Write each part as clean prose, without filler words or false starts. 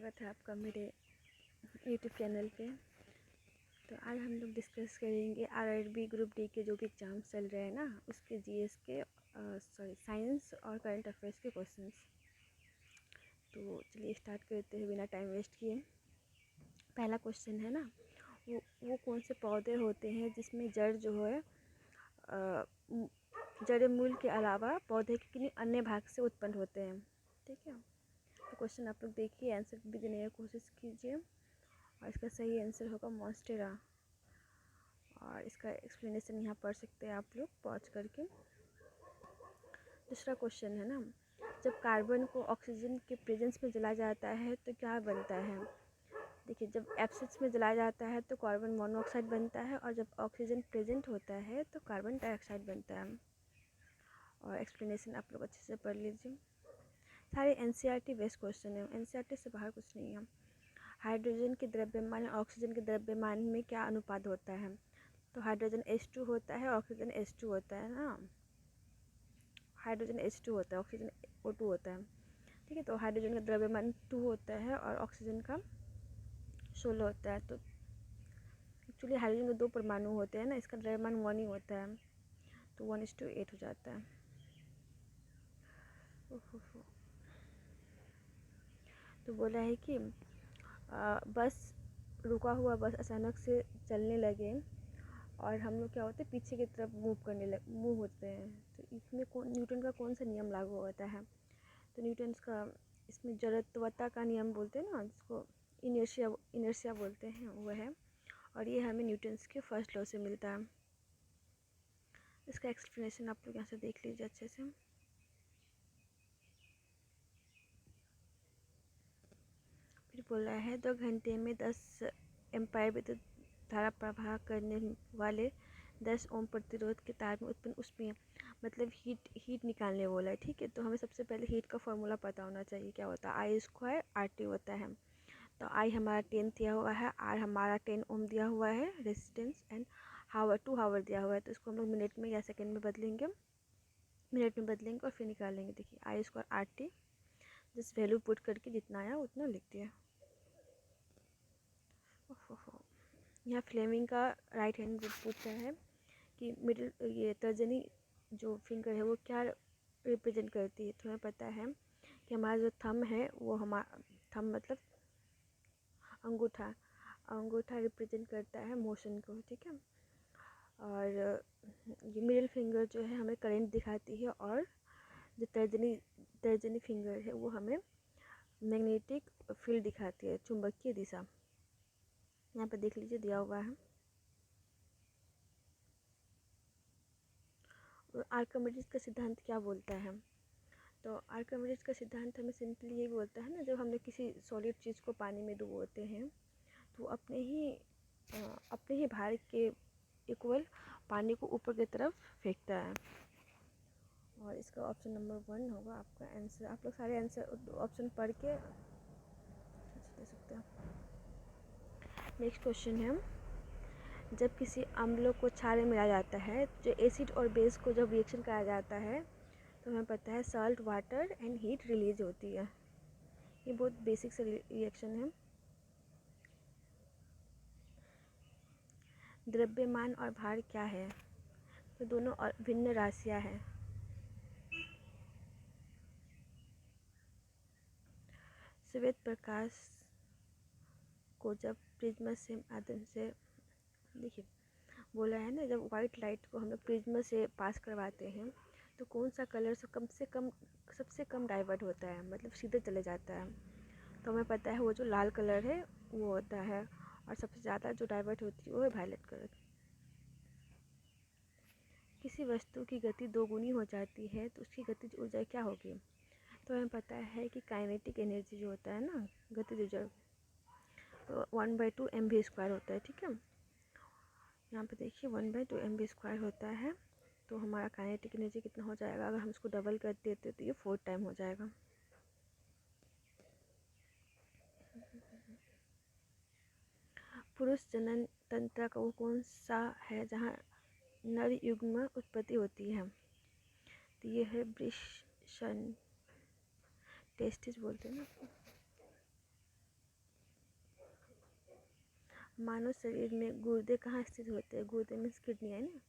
स्वागत है आपका मेरे यूट्यूब चैनल पे। तो आज हम लोग डिस्कस करेंगे आरआरबी ग्रुप डी के जो भी एग्ज़ाम्स चल रहे हैं ना, उसके जीएस के साइंस और करंट अफेयर्स के क्वेश्चंस। तो चलिए स्टार्ट करते हैं बिना टाइम वेस्ट किए। पहला क्वेश्चन है ना, वो कौन से पौधे होते हैं जिसमें जड़ जो है जड़ मूल के अलावा पौधे के किन्हीं अन्य भाग से उत्पन्न होते हैं। ठीक है, तो क्वेश्चन आप लोग देखिए, आंसर भी देने की कोशिश कीजिए। और इसका सही आंसर होगा मॉन्स्टेरा। और इसका एक्सप्लेनेशन यहाँ पढ़ सकते हैं आप लोग पॉज करके। दूसरा क्वेश्चन है ना, जब कार्बन को ऑक्सीजन के प्रेजेंस में जलाया जाता है तो क्या बनता है। देखिए, जब एब्सेंस में जलाया जाता है तो कार्बन मोनोऑक्साइड बनता है, और जब ऑक्सीजन प्रेजेंट होता है तो कार्बन डाइऑक्साइड बनता है। और एक्सप्लेनेशन आप लोग अच्छे से पढ़ लीजिए। सारे एनसीईआरटी बेस्ड क्वेश्चन है, एनसीईआरटी से बाहर कुछ नहीं है। हाइड्रोजन के द्रव्यमान और ऑक्सीजन के द्रव्यमान में क्या अनुपात होता है। तो हाइड्रोजन H2 होता है, ऑक्सीजन H2 होता है ना। हाइड्रोजन H2 होता है, ऑक्सीजन O2 होता है। ठीक है, तो हाइड्रोजन का द्रव्यमान 2 होता है और ऑक्सीजन का 16 होता है। तो एक्चुअली हाइड्रोजन के 2 परमाणु होते हैं ना, इसका द्रव्यमान 1 ही होता है, तो 1:8 हो जाता है। तो बोला है कि बस रुका हुआ बस अचानक से चलने लगे और हम लोग क्या होते हैं, पीछे की तरफ मूव होते हैं। तो इसमें न्यूटन का कौन सा नियम लागू होता है। तो न्यूटन का इसमें जड़त्वता का नियम बोलते हैं ना, जिसको इनर्शिया बोलते हैं, वो है। और ये हमें न्यूटन्स के फर्स्ट लॉ से मिलता है। इसका एक्सप्लेनेशन आप लोग यहाँ से देख लीजिए अच्छे से। फिर बोला है 2 घंटे में 10 एम्पायर विद्युत धारा प्रवाह करने वाले 10 ओम प्रतिरोध के तार में उत्पन्न ऊष्मीय मतलब हीट निकालने बोला है। ठीक है, तो हमें सबसे पहले हीट का फॉर्मूला पता होना चाहिए। क्या होता है, I² RT होता है। तो I हमारा 10 दिया हुआ है, R हमारा 10 ओम दिया हुआ है रेजिस्टेंस, एंड हावर 2 हावर दिया हुआ है। तो इसको हम लोग मिनट में या सेकेंड में बदलेंगे, मिनट में बदलेंगे और फिर निकालेंगे। देखिए I² RT, जिस वैल्यू पुट करके जितना आया उतना लिख दिया। यहाँ फ्लेमिंग का राइट हैंड पूछा है कि मिडिल ये तर्जनी जो फिंगर है वो क्या रिप्रेजेंट करती है। तो हमें पता है कि हमारा जो थंब है वो हमारा थंब मतलब अंगूठा रिप्रेजेंट करता है मोशन को। ठीक है, और ये मिडिल फिंगर जो है हमें करंट दिखाती है, और जो तर्जनी फिंगर है वो हमें मैग्नेटिक फील्ड दिखाती है, चुंबकीय दिशा। यहाँ पे देख लीजिए दिया हुआ है। और आर्किमिडीज का सिद्धांत क्या बोलता है। तो आर्किमिडीज का सिद्धांत हमें सिंपली ये बोलता है ना, जब हम लोग किसी सॉलिड चीज़ को पानी में डुबोते हैं तो अपने ही भार के इक्वल पानी को ऊपर की तरफ फेंकता है। और इसका ऑप्शन नंबर 1 होगा आपका आंसर। आप लोग सारे आंसर ऑप्शन पढ़ के दे सकते हैं। नेक्स्ट क्वेश्चन है, जब किसी अम्ल को क्षार में मिलाया जाता है, जो एसिड और बेस को जब रिएक्शन कराया जाता है तो हमें पता है salt, water and heat release होती है। ये बहुत बेसिक से रिएक्शन है। द्रव्यमान और भार क्या है। तो दोनों भिन्न राशियाँ हैं। श्वेत प्रकाश को जब प्रिज्म से माध्यम से, देखिए बोला है ना, जब वाइट लाइट को हम लोग प्रिज्म से पास करवाते हैं तो कौन सा कलर सबसे कम डाइवर्ट होता है, मतलब सीधे चले जाता है। तो हमें पता है वो जो लाल कलर है वो होता है, और सबसे ज़्यादा जो डाइवर्ट होती है वो है वायलेट कलर। किसी वस्तु की गति 2 गुनी हो जाती है तो उसकी गतिज ऊर्जा क्या होगी। तो हमें पता है कि काइनेटिक एनर्जी जो होता है ना, गतिज ऊर्जा, तो 1/2 mv² होता है। ठीक है, यहाँ पे देखिए 1/2 mv² होता है। तो हमारा काइनेटिक एनर्जी कितना हो जाएगा, अगर हम इसको डबल कर देते तो ये 4 टाइम हो जाएगा। पुरुष जनन तंत्र का वो कौन सा है जहाँ नर युग्म उत्पत्ति होती है। तो ये है वृषण, टेस्टिस बोलते हैं ना। मानव शरीर में गुर्दे कहाँ स्थित होते हैं? गुर्दे मीन्स किडनी है ना।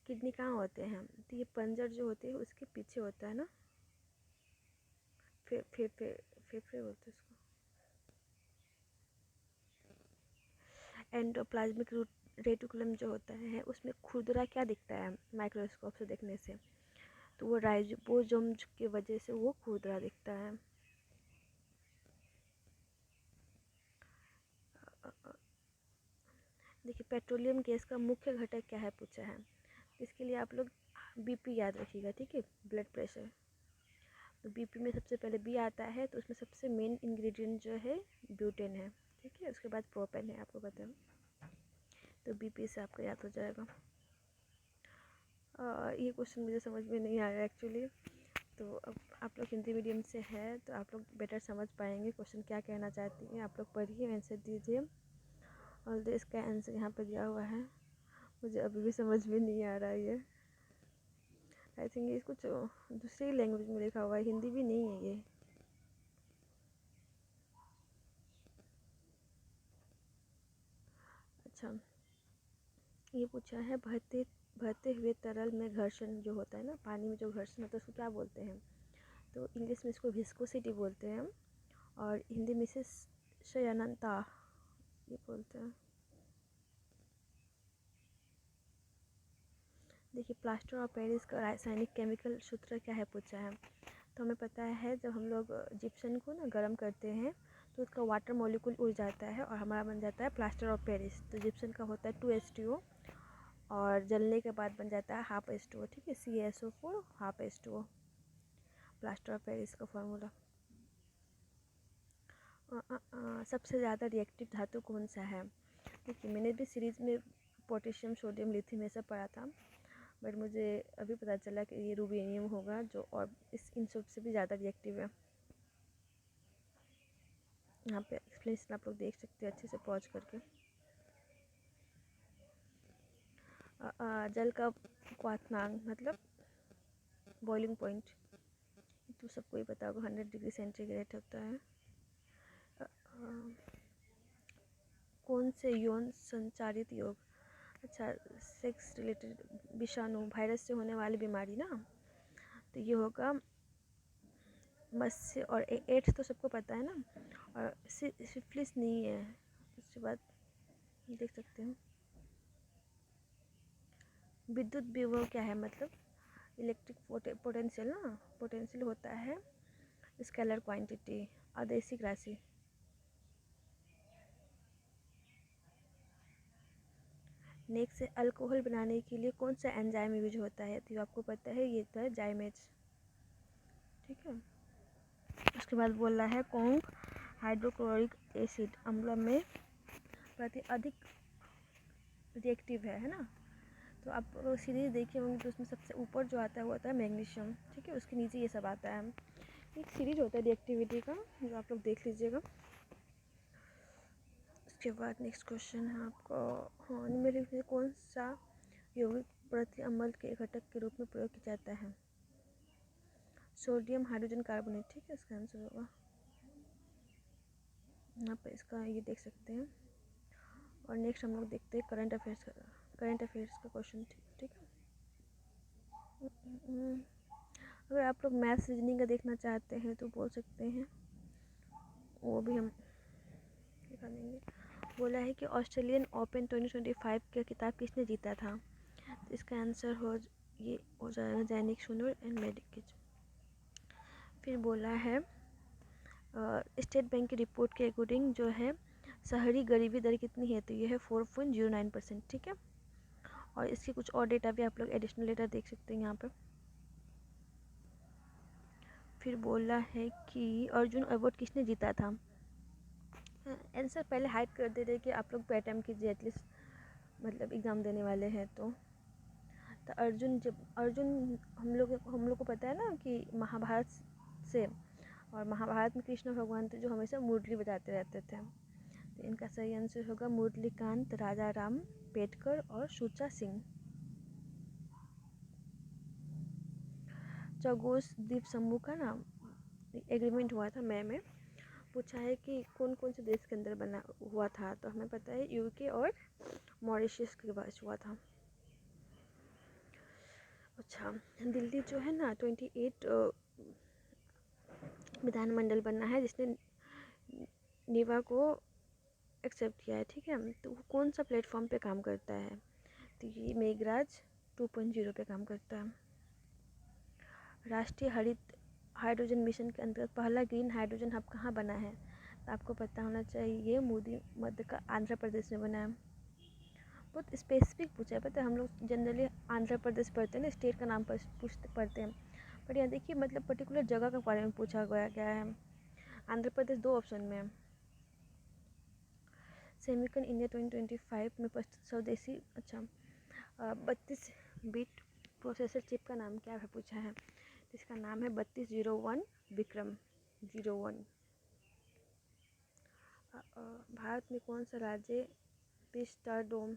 किडनी कहाँ होते हैं? तो ये पंजर जो होते हैं उसके पीछे होता है ना। फेफड़े फेफड़े बोलते हैं उसको। एंडोप्लाज्मिक रेटिकुलम जो होता है उसमें खुरदरा क्या दिखता है माइक्रोस्कोप से देखने से? तो वो राइबोसोम की वजह से वो खुरदरा दिखता है। देखिए पेट्रोलियम गैस का मुख्य घटक क्या है पूछा है। इसके लिए आप लोग बीपी याद रखिएगा, ठीक है, ब्लड प्रेशर। तो बीपी में सबसे पहले बी आता है, तो उसमें सबसे मेन इंग्रेडिएंट जो है ब्यूटेन है, ठीक है। उसके बाद प्रोपेन है, आपको पता है। तो बीपी से आपको याद हो जाएगा। ये क्वेश्चन मुझे समझ में नहीं आया एक्चुअली। तो अब आप लोग हिंदी मीडियम से है तो आप लोग बेटर समझ पाएंगे क्वेश्चन क्या कहना चाहती हैं। आप लोग पढ़िए, आंसर दीजिए। और इसका आंसर यहाँ पर दिया हुआ है, मुझे अभी भी समझ में नहीं आ रहा है ये। आई थिंक ये कुछ दूसरी लैंग्वेज में लिखा हुआ है, हिंदी भी नहीं है ये। अच्छा, ये पूछा है बहते हुए तरल में घर्षण जो होता है ना, पानी में जो घर्षण होता है उसको क्या बोलते हैं? तो इंग्लिश में इसको विस्कोसिटी बोलते हैं और हिंदी में इसे शयनता ये बोलते हैं। देखिए प्लास्टर ऑफ पेरिस का रासायनिक केमिकल सूत्र क्या है पूछा है। तो हमें पता है जब हम लोग जिप्सम को ना गर्म करते हैं तो उसका वाटर मॉलिक्यूल उड़ जाता है और हमारा बन जाता है प्लास्टर ऑफ पेरिस। तो जिप्सम का होता है 2H2O और जलने के बाद बन जाता है हाफ H2O, ठीक है, CaSO4 half H2O, plaster of Paris का फॉर्मूला। सबसे ज़्यादा रिएक्टिव धातु कौन सा है? देखिए मैंने भी सीरीज़ में पोटेशियम सोडियम लिथियम ये सब पढ़ा था, बट मुझे अभी पता चला कि ये रूबिनियम होगा जो, और इन सब से भी ज़्यादा रिएक्टिव है। यहाँ पे एक्सप्लेनेशन आप लोग देख सकते हैं अच्छे से पॉज करके। जल का क्वथनांक मतलब बॉइलिंग पॉइंट, तो सबको ही पता होगा 100 डिग्री सेंटीग्रेड होता है। कौन से यौन संचारित योग? अच्छा, सेक्स रिलेटेड विषाणु वायरस से होने वाली बीमारी ना, तो ये होगा मत्स्य और एड्स तो सबको पता है ना, और सिफिलिस नहीं है। उसके बाद देख सकते हैं विद्युत विभव क्या है, मतलब इलेक्ट्रिक पोटेंशियल ना, पोटेंशियल होता है स्केलर क्वांटिटी, आदेशिक राशि। नेक्स्ट से अल्कोहल बनाने के लिए कौन सा एंजाइम यूज होता है? तो आपको पता है ये था जाइमेज, ठीक है। उसके बाद बोल रहा है कौन हाइड्रोक्लोरिक एसिड अम्ल में प्रति अधिक रिएक्टिव है ना। तो आप सीरीज देखिए होंगे तो उसमें सबसे ऊपर जो आता है वो आता है मैग्नीशियम, ठीक है, उसके नीचे ये सब आता है। एक सीरीज होता है रिएक्टिविटी का जो आप लोग देख लीजिएगा। उसके बाद नेक्स्ट क्वेश्चन है आपका, हाँ निम्नलिखित में कौन सा यौगिक प्रति अम्ल के घटक के रूप में प्रयोग किया जाता है? सोडियम हाइड्रोजन कार्बोनेट, ठीक है, इसका आंसर होगा। यहाँ पर इसका ये देख सकते हैं। और नेक्स्ट हम लोग देखते हैं करंट अफेयर्स का क्वेश्चन, ठीक है। अगर आप लोग मैथ्स रीजनिंग का देखना चाहते हैं तो बोल सकते हैं, वो भी हम दिखा देंगे। बोला है कि ऑस्ट्रेलियन ओपन 2025 का खिताब किसने जीता था? तो इसका आंसर ये हो जाएगा जैनिक सिनर एंड मेडिकेज। फिर बोला है स्टेट बैंक की रिपोर्ट के अकॉर्डिंग जो है शहरी गरीबी दर कितनी है? तो ये है 4.09%, ठीक है। और इसके कुछ और डेटा भी आप लोग एडिशनल डेटा देख सकते हैं यहाँ पर। फिर बोला है कि अर्जुन अवार्ड किसने जीता था? आंसर पहले हाइड कर दे रहे कि आप लोग पे अटैम्प्ट कीजिए एटलीस्ट, मतलब एग्ज़ाम देने वाले हैं तो अर्जुन हम लोग को पता है ना कि महाभारत से, और महाभारत में कृष्ण भगवान थे जो हमेशा मुरली बजाते रहते थे। तो इनका सही आंसर होगा मुरलीकांत राजा राम पेटकर और सुचा सिंह। चौगोस द्वीप समूह का ना एग्रीमेंट हुआ था मई में, पूछा है कि कौन कौन से देश के अंदर बना हुआ था, तो हमें पता है यूके और मॉरिशस के पास हुआ था। अच्छा, दिल्ली जो है ना 28 विधानमंडल बनना है जिसने नीवा को एक्सेप्ट किया है, ठीक है। तो वो कौन सा प्लेटफॉर्म पे काम करता है, तो ये मेघराज 2.0 पे काम करता है। राष्ट्रीय हरित हाइड्रोजन मिशन के अंतर्गत पहला ग्रीन हाइड्रोजन हब कहाँ बना है, तो आपको पता होना चाहिए मोदी मध्य का आंध्र प्रदेश में बना है। बहुत स्पेसिफिक पूछा है, पता है हम लोग जनरली आंध्र प्रदेश पढ़ते हैं ना, स्टेट का नाम पढ़ते हैं, पर यहाँ देखिए मतलब पर्टिकुलर जगह के बारे में पूछा गया है। आंध्र प्रदेश 2 ऑप्शन में है। सेमिकन इंडिया 2025 में स्वदेशी 32 बिट प्रोसेसर चिप का नाम क्या है पूछा है, इसका नाम है 3201 विक्रम 01। भारत में कौन सा राज्य विस्टाडोम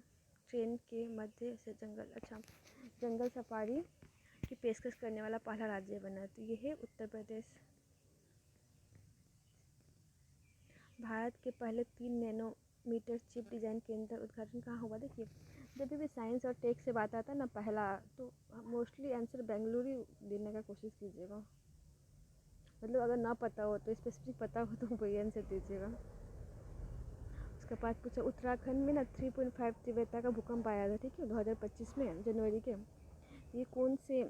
ट्रेन के मध्य से जंगल सफारी की पेशकश करने वाला पहला राज्य बना, तो ये है उत्तर प्रदेश। भारत के पहले 3 नैनोमीटर चिप डिज़ाइन केंद्र उद्घाटन कहाँ हुआ, देखिए जब भी साइंस और टेक से बात आता है ना पहला, तो मोस्टली आंसर बेंगलुरु ही देने का कोशिश कीजिएगा, मतलब अगर ना पता हो तो स्पेसिफिक पता हो तो वही आंसर दीजिएगा। उसके बाद पूछा उत्तराखंड में ना 3.5 तीव्रता का भूकंप आया था, ठीक है, 2025 में जनवरी के, ये कौन से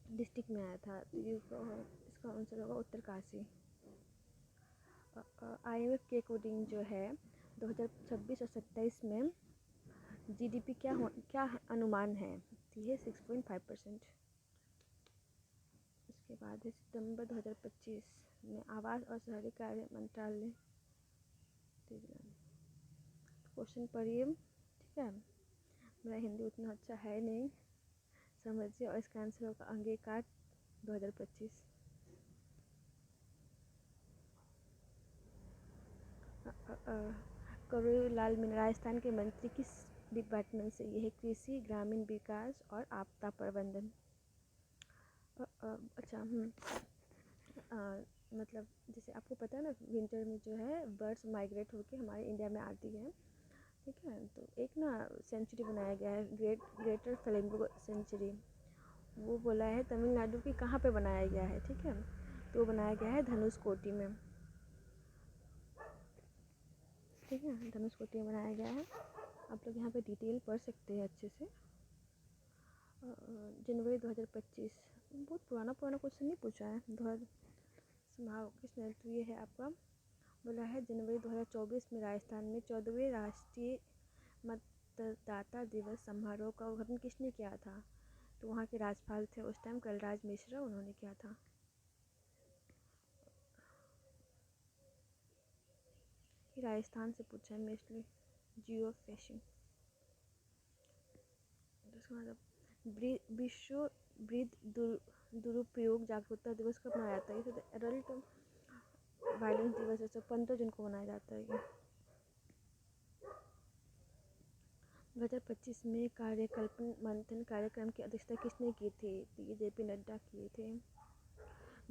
डिस्ट्रिक्ट में आया था, तो ये इसका आंसर होगा उत्तरकाशी। IMF के अकॉर्डिंग जो है 2026 और 27 में GDP क्या अनुमान है, तो ये 6.5%। उसके बाद है सितंबर 2025 में आवास और शहरी कार्य मंत्रालय, क्वेश्चन पढ़िए, ठीक है, मेरा हिंदी उतना अच्छा है नहीं, समझिए, और इसका आंसर होगा अंगीकार 2025। करोड़ीलाल मीणा राजस्थान के मंत्री किस डिपार्टमेंट से, ये है कृषि, ग्रामीण विकास और आपदा प्रबंधन। मतलब जैसे आपको पता है ना विंटर में जो है बर्ड्स माइग्रेट होकर हमारे इंडिया में आती है, ठीक है, तो एक ना सेंचुरी बनाया गया है ग्रेटर फ्लेमिंगो सेंचुरी, वो बोला है तमिलनाडु की कहाँ पे बनाया गया है, ठीक है, तो वो बनाया गया है धनुषकोटी में, ठीक है, धनुषकोटी में बनाया गया है। आप लोग यहाँ पे डिटेल पढ़ सकते हैं अच्छे से। जनवरी 2025, बहुत पुराना क्वेश्चन नहीं पूछा है, किसने, तो ये है आपका बोला है जनवरी 2024 में राजस्थान में 14वें राष्ट्रीय मतदाता दिवस समारोह का उद्घाटन किसने किया था, तो वहाँ के राज्यपाल थे उस टाइम कलराज मिश्रा, उन्होंने किया था। राजस्थान से पूछा है मोस्टली जियो फिशिंग। विश्व वृद्ध दुरुपयोग जागरूकता दिवस कब मनाया जाता है, ये तो एडल्ट वायलेंस दिवस है, 15 जून को मनाया जाता है ये। 2025 में कार्यकल्पन मंथन कार्यक्रम की अध्यक्षता किसने की थी, तो ये JP नड्डा किए थे।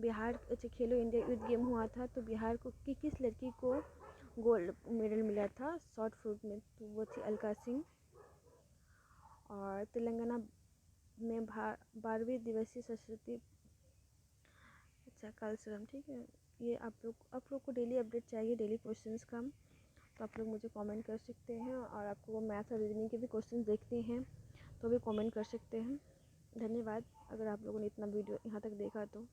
बिहार खेलो इंडिया यूथ गेम हुआ था, तो बिहार को किस लड़की को गोल्ड मेडल मिला था शॉर्ट पुट में, तो वो थी अलका सिंह। और तेलंगाना में 12वीं दिवसीय सरस्वती कलश्रम, ठीक है, ये आप लोग को डेली अपडेट चाहिए, डेली क्वेश्चंस का, तो आप लोग मुझे कमेंट कर सकते हैं, और आपको वो मैथ और रीजनिंग के भी क्वेश्चन देखते हैं तो भी कमेंट कर सकते हैं। धन्यवाद अगर आप लोगों ने इतना वीडियो यहाँ तक देखा तो।